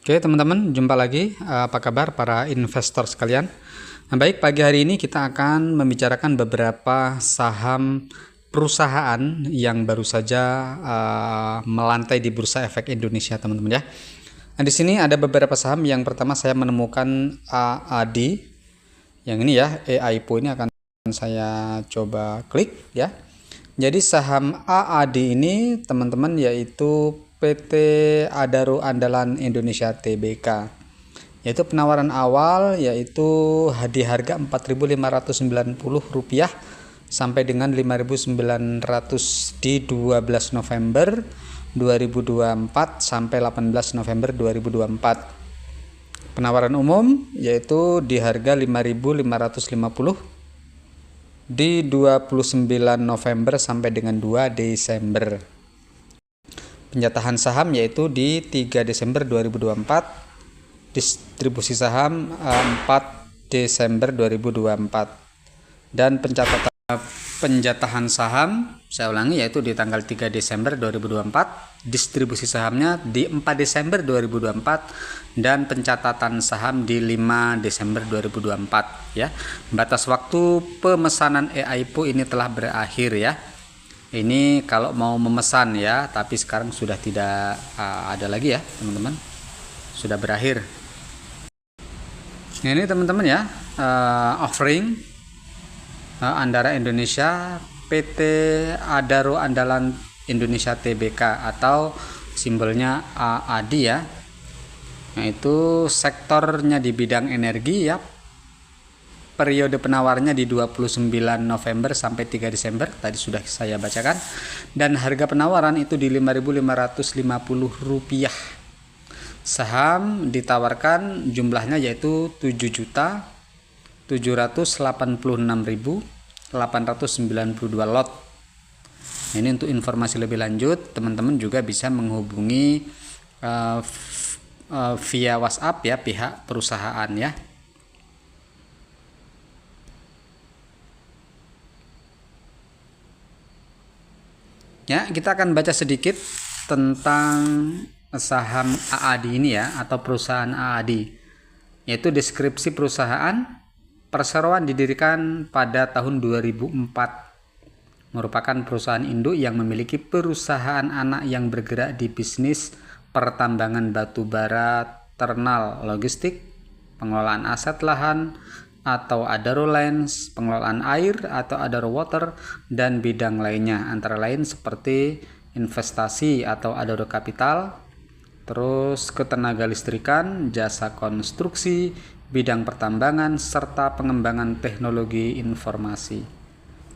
Oke teman-teman, jumpa lagi. Apa kabar para investor sekalian? Nah, baik, pagi hari ini kita akan membicarakan beberapa saham perusahaan yang baru saja melantai di Bursa Efek Indonesia, teman-teman ya. Nah, di sini ada beberapa saham. Yang pertama saya menemukan AAD. Yang ini ya, AIPO ini akan saya coba klik ya. Jadi saham AAD ini teman-teman yaitu PT Adaro Andalan Indonesia Tbk, yaitu penawaran awal yaitu di harga Rp4.590 sampai dengan Rp5.900 di 12 November 2024 sampai 18 November 2024. Penawaran umum yaitu di harga Rp5.550 di 29 November sampai dengan 2 Desember. Penjatahan saham yaitu di 3 Desember 2024, distribusi saham 4 Desember 2024, dan penjatahan saham, saya ulangi, yaitu di tanggal 3 Desember 2024, distribusi sahamnya di 4 Desember 2024, dan pencatatan saham di 5 Desember 2024 ya. Batas waktu pemesanan AIPO ini telah berakhir ya. Ini kalau mau memesan ya, tapi sekarang sudah tidak ada lagi ya teman-teman, sudah berakhir. Nah, ini teman-teman ya, offering Andara Indonesia PT Adaro Andalan Indonesia Tbk atau simbolnya AAD ya. Nah, itu sektornya di bidang energi ya. Periode penawarnya di 29 November sampai 3 Desember, tadi sudah saya bacakan. Dan harga penawaran itu di Rp5.550. Saham ditawarkan jumlahnya yaitu 7.786.892 lot. Ini untuk informasi lebih lanjut, teman-teman juga bisa menghubungi via WhatsApp ya pihak perusahaan ya. Ya, kita akan baca sedikit tentang saham AAD ini ya, atau perusahaan AAD, yaitu deskripsi perusahaan. Perseroan didirikan pada tahun 2004, merupakan perusahaan induk yang memiliki perusahaan anak yang bergerak di bisnis pertambangan batu bara, ternal, logistik, pengelolaan aset lahan atau Adaro Lands, pengelolaan air atau Adaro Water, dan bidang lainnya, antara lain seperti investasi atau Adaro Capital, terus ketenaga listrikan, jasa konstruksi, bidang pertambangan, serta pengembangan teknologi informasi.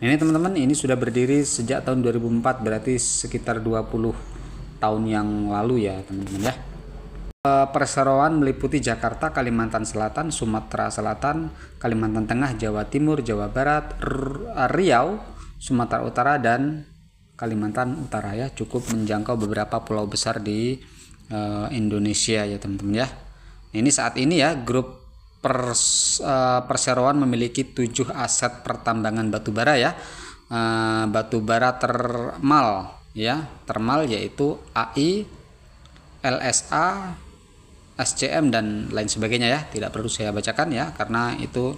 Ini teman-teman, ini sudah berdiri sejak tahun 2004, berarti sekitar 20 tahun yang lalu ya teman-teman ya. Perseroan meliputi Jakarta, Kalimantan Selatan, Sumatera Selatan, Kalimantan Tengah, Jawa Timur, Jawa Barat, Riau, Sumatera Utara, dan Kalimantan Utara ya. Cukup menjangkau beberapa pulau besar di Indonesia ya teman-teman ya. Ini saat ini ya, grup Perseroan memiliki 7 aset pertambangan batubara ya. Batubara termal ya, termal yaitu AI, LSA, SCM, dan lain sebagainya ya. Tidak perlu saya bacakan ya, karena itu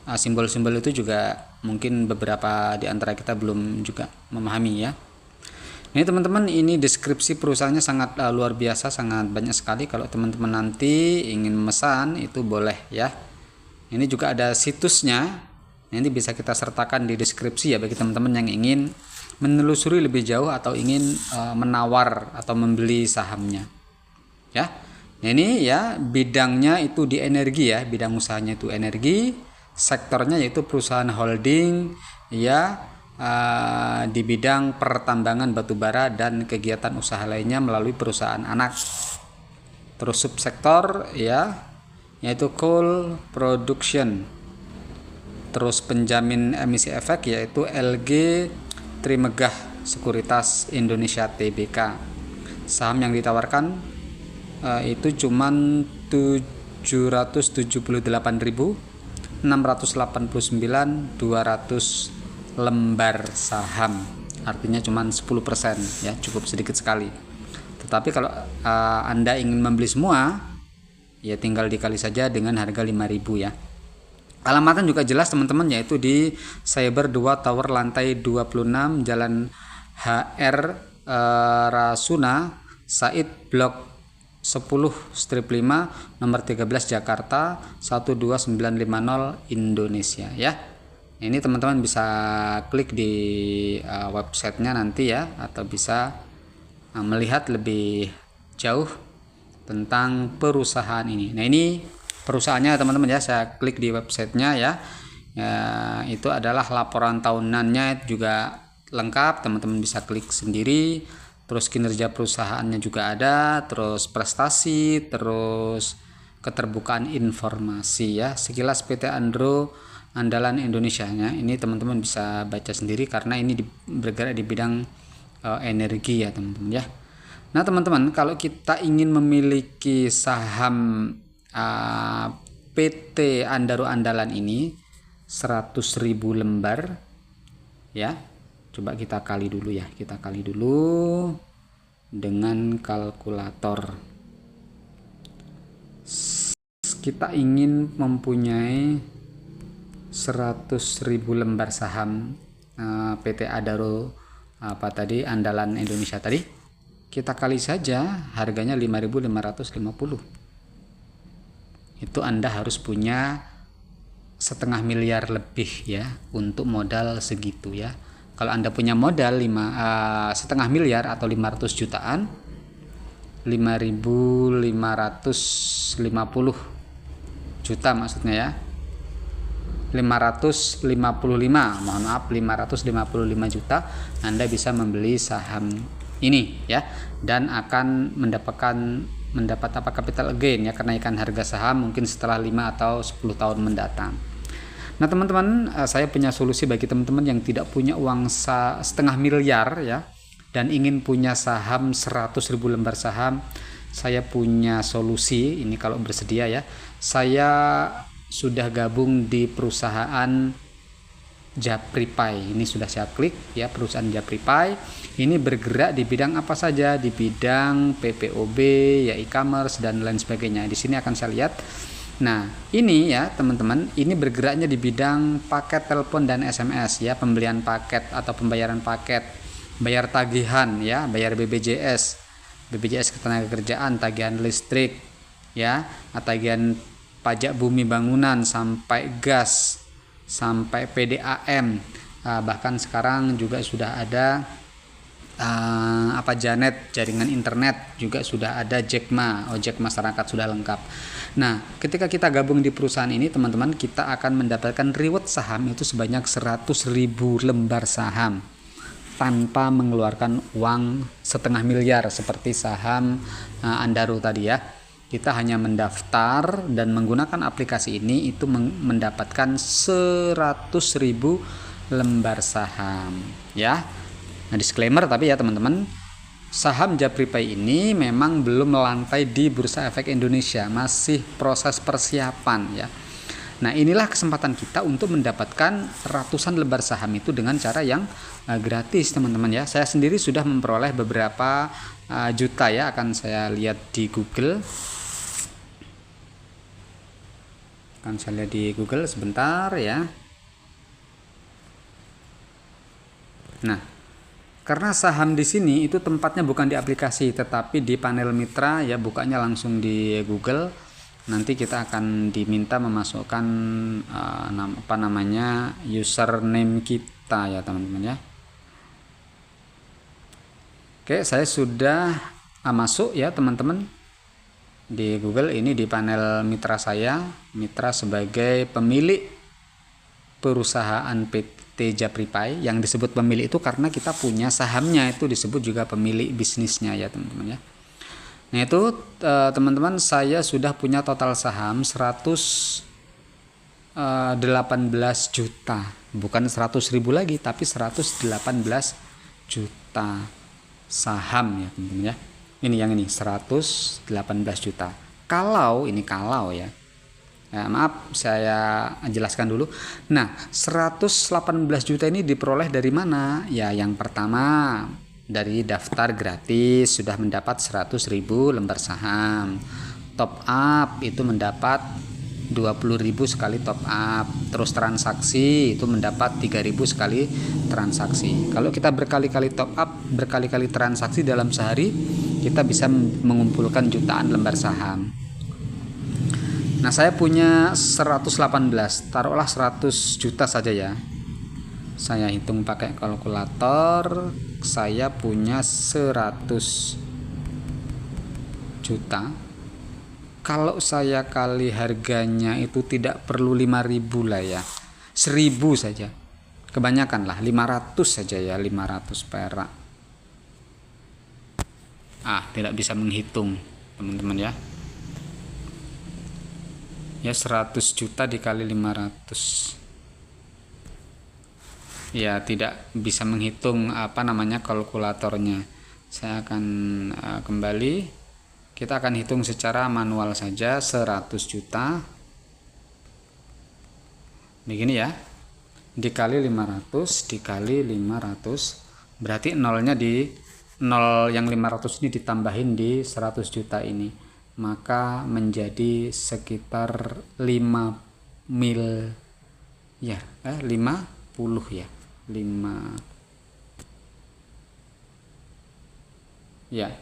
simbol-simbol itu juga mungkin beberapa di antara kita belum juga memahami ya. Ini teman-teman, ini deskripsi perusahaannya sangat luar biasa, sangat banyak sekali. Kalau teman-teman nanti ingin memesan itu boleh ya. Ini juga ada situsnya, nanti bisa kita sertakan di deskripsi ya, bagi teman-teman yang ingin menelusuri lebih jauh atau ingin menawar atau membeli sahamnya ya. Nah, ini ya, bidangnya itu di energi ya, bidang usahanya itu energi, sektornya yaitu perusahaan holding ya, di bidang pertambangan batubara dan kegiatan usaha lainnya melalui perusahaan anak. Terus subsektor ya, yaitu coal production. Terus penjamin emisi efek yaitu LG Trimegah Sekuritas Indonesia Tbk. Saham yang ditawarkan itu cuman 778.689 200 lembar saham, artinya cuman 10% ya, cukup sedikit sekali. Tetapi kalau Anda ingin membeli semua, ya tinggal dikali saja dengan harga 5.000 ya. Alamatnya juga jelas teman-teman, yaitu di Cyber 2 Tower lantai 26 Jalan HR Rasuna Said Blok 10/5 nomor 13 Jakarta 12950 Indonesia ya. Ini teman-teman bisa klik di websitenya nanti ya, atau bisa melihat lebih jauh tentang perusahaan ini. Nah, ini perusahaannya teman-teman ya, saya klik di websitenya ya. Itu adalah laporan tahunannya juga lengkap, teman-teman bisa klik sendiri. Terus kinerja perusahaannya juga ada, terus prestasi, terus keterbukaan informasi ya. Sekilas PT Andro andalan Indonesia ya. Ini teman-teman bisa baca sendiri karena ini bergerak di bidang energi ya teman-teman ya. Nah teman-teman, kalau kita ingin memiliki saham PT Andaro Andalan ini 100.000 lembar ya. Coba kita kali dulu ya, kita kali dulu dengan kalkulator. Kita ingin mempunyai 100.000 lembar saham PT Andaro Andalan Indonesia tadi. Kita kali saja harganya 5.550. Itu Anda harus punya 0,5 miliar lebih ya untuk modal segitu ya. Kalau Anda punya modal 0,5 miliar atau 500 jutaan, 5.550 juta maksudnya ya. 555 juta Anda bisa membeli saham ini ya, dan akan mendapat capital gain ya, kenaikan harga saham mungkin setelah 5 atau 10 tahun mendatang. Nah teman-teman, saya punya solusi bagi teman-teman yang tidak punya uang 0,5 miliar ya, dan ingin punya saham 100.000 lembar saham. Saya punya solusi ini kalau bersedia ya. Saya sudah gabung di perusahaan Japripai. Ini sudah saya klik ya, perusahaan Japripai. Ini bergerak di bidang apa saja? Di bidang PPOB ya, e-commerce dan lain sebagainya. Di sini akan saya lihat. Nah, ini ya teman-teman, ini bergeraknya di bidang paket telepon dan SMS ya, pembelian paket atau pembayaran paket, bayar tagihan ya, bayar BPJS ketenagakerjaan, tagihan listrik ya, tagihan pajak bumi bangunan sampai gas, sampai PDAM, bahkan sekarang juga sudah ada Janet, jaringan internet juga sudah ada, Jackma, ojek masyarakat sudah lengkap. Nah, ketika kita gabung di perusahaan ini teman-teman, kita akan mendapatkan reward saham itu sebanyak 100.000 lembar saham tanpa mengeluarkan uang 0,5 miliar seperti saham Andaro tadi ya. Kita hanya mendaftar dan menggunakan aplikasi ini itu mendapatkan 100.000 lembar saham ya. Nah, disclaimer tapi ya teman-teman, saham Japripai ini memang belum melantai di Bursa Efek Indonesia, masih proses persiapan ya. Nah, inilah kesempatan kita untuk mendapatkan ratusan lembar saham itu dengan cara yang gratis teman-teman ya. Saya sendiri sudah memperoleh beberapa juta ya, akan saya lihat di Google. Sebentar ya. Nah, karena saham di sini itu tempatnya bukan di aplikasi tetapi di panel mitra ya, bukanya langsung di Google. Nanti kita akan diminta memasukkan username kita ya teman-teman ya. Oke, saya sudah masuk ya teman-teman di Google. Ini di panel mitra saya, mitra sebagai pemilik perusahaan PT Japripai. Yang disebut pemilik itu karena kita punya sahamnya, itu disebut juga pemilik bisnisnya ya teman-teman ya. Nah itu teman-teman, saya sudah punya total saham 118 juta, bukan 100.000 lagi tapi 118 juta saham ya teman-teman ya. Ini yang ini 118 juta. Kalau ya, maaf saya jelaskan dulu. Nah 118 juta ini diperoleh dari mana ya? Yang pertama dari daftar gratis, sudah mendapat 100.000 lembar saham. top up itu mendapat 20.000 sekali top up, terus transaksi itu mendapat 3.000 sekali transaksi. Kalau kita berkali-kali top up, berkali-kali transaksi dalam sehari, kita bisa mengumpulkan jutaan lembar saham. Nah, saya punya 118, taruhlah 100 juta saja ya. Saya hitung pakai kalkulator, saya punya 100 juta. Kalau saya kali harganya itu tidak perlu 5.000 lah ya, 1.000 saja, kebanyakan lah, 500 saja ya, 500 perak. Tidak bisa menghitung teman-teman ya. Ya 100 juta dikali 500 ya, tidak bisa menghitung kalkulatornya. Saya akan kembali. Kita akan hitung secara manual saja. 100 juta begini ya, dikali 500 dikali 500, berarti nolnya di nol yang 500 ini ditambahin di 100 juta ini, maka menjadi sekitar 5 miliar 50 ya, 5 ya,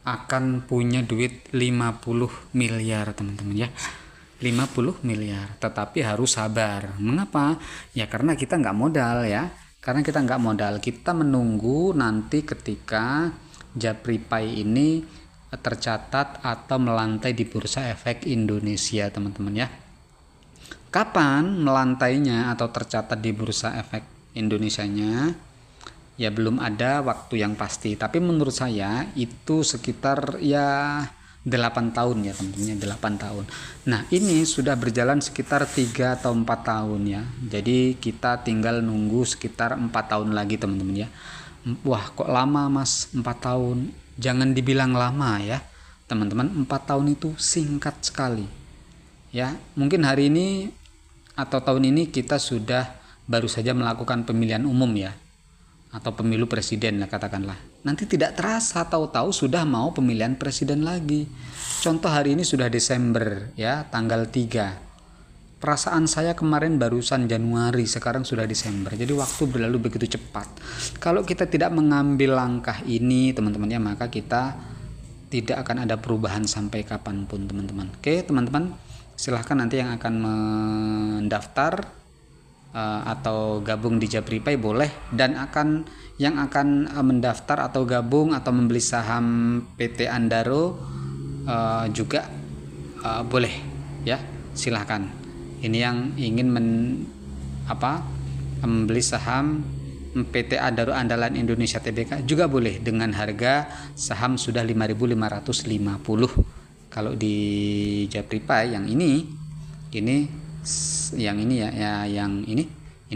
akan punya duit 50 miliar teman-teman ya, 50 miliar. Tetapi harus sabar. Mengapa? Ya karena kita nggak modal ya, karena kita nggak modal, kita menunggu nanti ketika Japripai ini tercatat atau melantai di Bursa Efek Indonesia teman-teman ya. Kapan melantainya atau tercatat di Bursa Efek Indonesianya? Ya belum ada waktu yang pasti, tapi menurut saya itu sekitar ya 8 tahun ya teman-teman, 8 tahun. Nah ini sudah berjalan sekitar 3 atau 4 tahun ya, jadi kita tinggal nunggu sekitar 4 tahun lagi teman-teman ya. Wah kok lama mas, 4 tahun? Jangan dibilang lama ya teman-teman, 4 tahun itu singkat sekali ya. Mungkin hari ini atau tahun ini kita sudah baru saja melakukan pemilihan umum ya, atau pemilu presiden lah katakanlah. Nanti tidak terasa tahu-tahu sudah mau pemilihan presiden lagi. Contoh hari ini sudah Desember ya, tanggal 3. Perasaan saya kemarin barusan Januari, sekarang sudah Desember. Jadi waktu berlalu begitu cepat. Kalau kita tidak mengambil langkah ini teman-teman ya, maka kita tidak akan ada perubahan sampai kapanpun teman-teman. Oke teman-teman, silahkan nanti yang akan mendaftar atau gabung di Japripai boleh, dan yang akan mendaftar atau gabung atau membeli saham PT Andaro juga boleh ya, silahkan. Ini yang ingin membeli saham PT Andaro Andalan Indonesia Tbk juga boleh, dengan harga saham sudah 5.550. Kalau di Japripai yang ini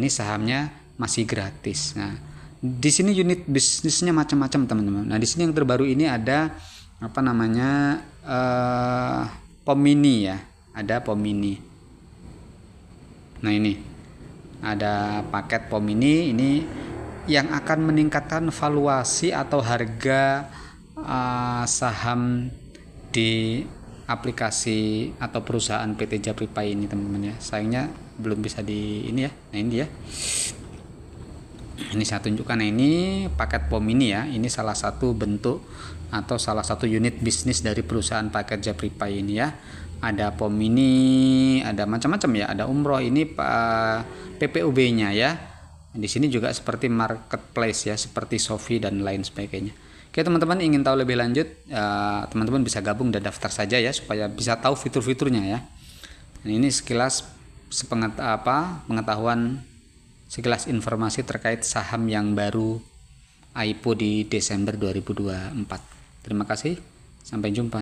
sahamnya masih gratis. Nah, di sini unit bisnisnya macam-macam teman-teman. Nah, di sini yang terbaru ini ada Pomini ya, ada Pomini. Nah, ini ada paket Pomini ini yang akan meningkatkan valuasi atau harga saham di aplikasi atau perusahaan PT Japripai ini teman-teman ya. Sayangnya belum bisa di ini ya. Nah ini ya, ini saya tunjukkan. Nah ini paket Pomini ya, ini salah satu bentuk atau salah satu unit bisnis dari perusahaan paket Japripai ini ya. Ada Pomini, ada macam-macam ya, ada umroh, ini PPUB-nya ya. Di sini juga seperti marketplace ya, seperti Shopee dan lain sebagainya. Oke teman-teman, ingin tahu lebih lanjut, teman-teman bisa gabung dan daftar saja ya, supaya bisa tahu fitur-fiturnya ya. Nah, ini sekilas pengetahuan, sekilas informasi terkait saham yang baru IPO di Desember 2024. Terima kasih, sampai jumpa.